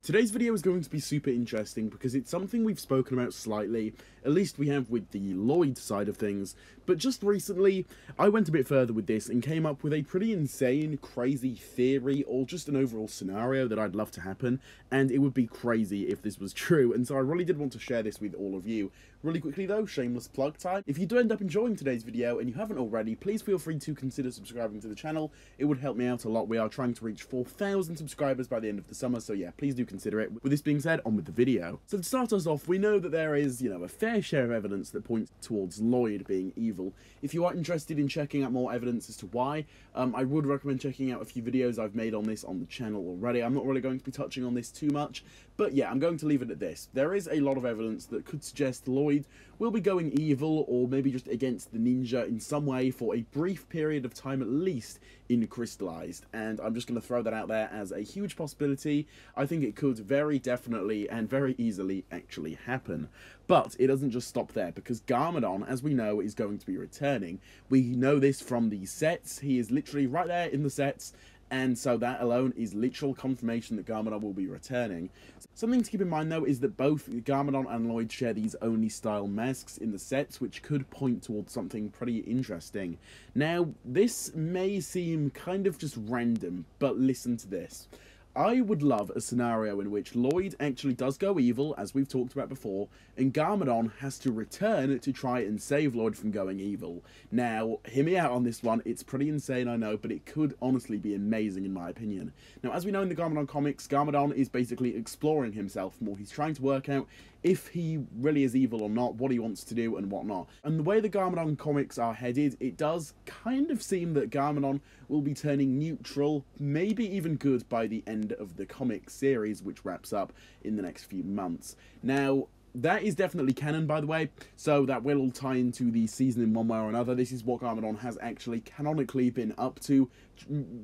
Today's video is going to be super interesting because it's something we've spoken about slightly, at least we have with the Lloyd side of things, but just recently I went a bit further with this and came up with a pretty insane, crazy theory or just an overall scenario that I'd love to happen, and it would be crazy if this was true, and so I really did want to share this with all of you. Really quickly though, shameless plug time. If you do end up enjoying today's video and you haven't already, please feel free to consider subscribing to the channel. It would help me out a lot. We are trying to reach 4,000 subscribers by the end of the summer, so yeah, please do consider it. With this being said, on with the video. So to start us off, we know that there is, a fair share of evidence that points towards Lloyd being evil. If you are interested in checking out more evidence as to why, I would recommend checking out a few videos I've made on this on the channel already. I'm not really going to be touching on this too much, but yeah, I'm going to leave it at this. There is a lot of evidence that could suggest Lloyd will be going evil, or maybe just against the ninja in some way for a brief period of time at least in Crystalized, and I'm just going to throw that out there as a huge possibility. I think it could very definitely and very easily actually happen. But it doesn't just stop there, because Garmadon, as we know, is going to be returning. We know this from the sets. He is literally right there in the sets, and so that alone is literal confirmation that Garmadon will be returning. Something to keep in mind though is that both Garmadon and Lloyd share these Oni style masks in the sets, which could point towards something pretty interesting. Now, this may seem kind of just random, but listen to this. I would love a scenario in which Lloyd actually does go evil, as we've talked about before, and Garmadon has to return to try and save Lloyd from going evil. Now, hear me out on this one, it's pretty insane, I know, but it could honestly be amazing in my opinion. Now, as we know in the Garmadon comics, Garmadon is basically exploring himself more. He's trying to work out if he really is evil or not, what he wants to do and whatnot. And the way the Garmadon comics are headed, it does kind of seem that Garmadon will be turning neutral, maybe even good by the end of the comic series, which wraps up in the next few months. Now, that is definitely canon, by the way, so that will all tie into the season in one way or another. This is what Garmadon has actually canonically been up to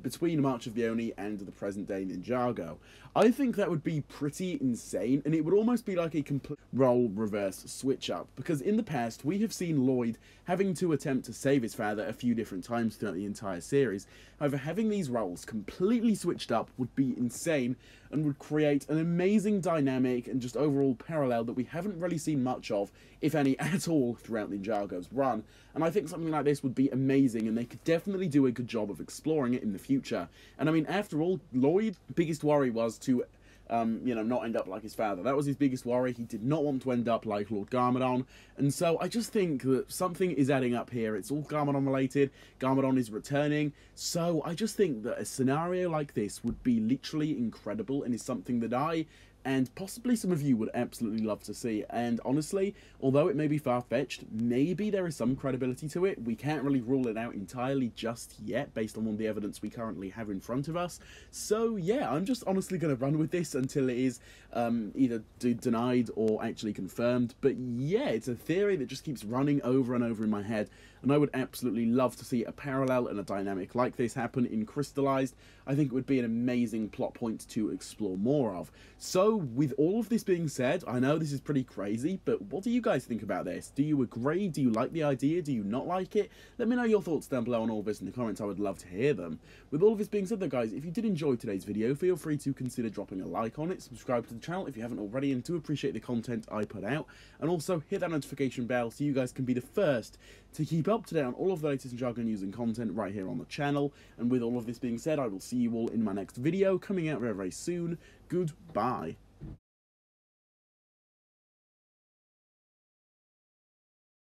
between March of the Oni and the present day Ninjago. I think that would be pretty insane, and it would almost be like a complete role reverse switch up, because in the past we have seen Lloyd having to attempt to save his father a few different times throughout the entire series. However, having these roles completely switched up would be insane and would create an amazing dynamic and just overall parallel that we haven't really seen much of, if any at all, throughout Ninjago's run. And I think something like this would be amazing, and they could definitely do a good job of exploring it in the future. And I mean, after all, Lloyd's biggest worry was to not end up like his father. That was his biggest worry. He did not want to end up like Lord Garmadon, and so I just think that something is adding up here. It's all Garmadon related. Garmadon is returning, so I just think that a scenario like this would be literally incredible, and is something that I and possibly some of you would absolutely love to see. And honestly, although it may be far-fetched, maybe there is some credibility to it. We can't really rule it out entirely just yet based on all the evidence we currently have in front of us. So yeah, I'm just honestly going to run with this until it is either denied or actually confirmed. But yeah, it's a theory that just keeps running over and over in my head, and I would absolutely love to see a parallel and a dynamic like this happen in Crystalized. I think it would be an amazing plot point to explore more of. So with all of this being said, I know this is pretty crazy, but what do you guys think about this? Do you agree? Do you like the idea? Do you not like it? Let me know your thoughts down below on all of this in the comments. I would love to hear them. With all of this being said though, guys, if you did enjoy today's video, feel free to consider dropping a like on it, subscribe to the channel if you haven't already, and do appreciate the content I put out, and also hit that notification bell so you guys can be the first to keep up to date on all of the latest Ninjago news and content right here on the channel. And with all of this being said, I will see you all in my next video coming out very, very soon. Goodbye.